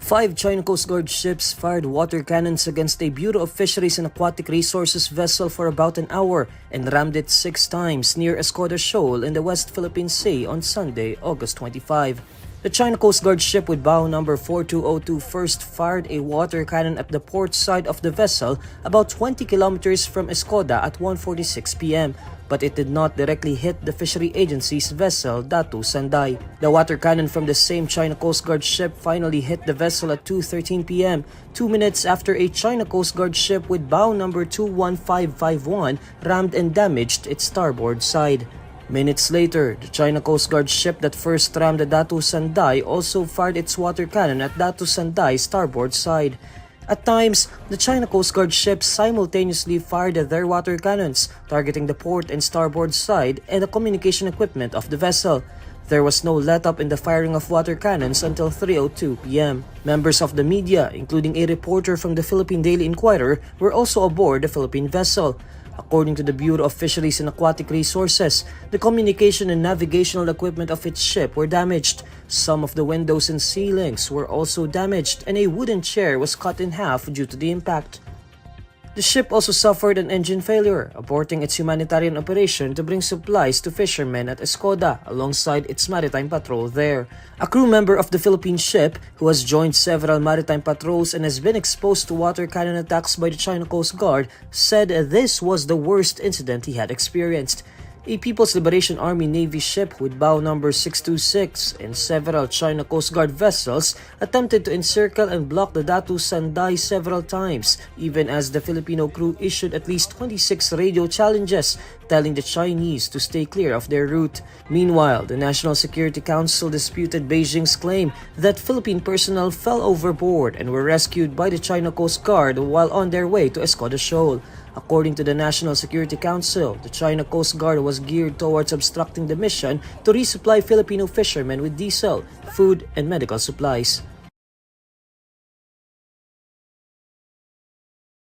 5 China Coast Guard ships fired water cannons against a Bureau of Fisheries and Aquatic Resources vessel for about an hour and rammed it 6 times near Escoda Shoal in the West Philippine Sea on Sunday, August 25. The China Coast Guard ship with bow number 4202 first fired a water cannon at the port side of the vessel about 20 kilometers from Escoda at 1:46 p.m. but it did not directly hit the fishery agency's vessel Datu Sanday. The water cannon from the same China Coast Guard ship finally hit the vessel at 2:13 p.m., 2 minutes after a China Coast Guard ship with bow number 21551 rammed and damaged its starboard side. Minutes later, the China Coast Guard ship that first rammed the Datu Sanday also fired its water cannon at Datu Sanday's starboard side. At times, the China Coast Guard ships simultaneously fired their water cannons, targeting the port and starboard side and the communication equipment of the vessel. There was no let-up in the firing of water cannons until 3:02 p.m. Members of the media, including a reporter from the Philippine Daily Inquirer, were also aboard the Philippine vessel. According to the Bureau of Fisheries and Aquatic Resources, the communication and navigational equipment of its ship were damaged. Some of the windows and ceilings were also damaged, and a wooden chair was cut in half due to the impact. The ship also suffered an engine failure, aborting its humanitarian operation to bring supplies to fishermen at Escoda alongside its maritime patrol there. A crew member of the Philippine ship, who has joined several maritime patrols and has been exposed to water cannon attacks by the China Coast Guard, said this was the worst incident he had experienced. A People's Liberation Army Navy ship with bow number 626 and several China Coast Guard vessels attempted to encircle and block the Datu Sanday several times, even as the Filipino crew issued at least 26 radio challenges telling the Chinese to stay clear of their route. Meanwhile, the National Security Council disputed Beijing's claim that Philippine personnel fell overboard and were rescued by the China Coast Guard while on their way to Escoda Shoal. According to the National Security Council, the China Coast Guard was geared towards obstructing the mission to resupply Filipino fishermen with diesel, food, and medical supplies.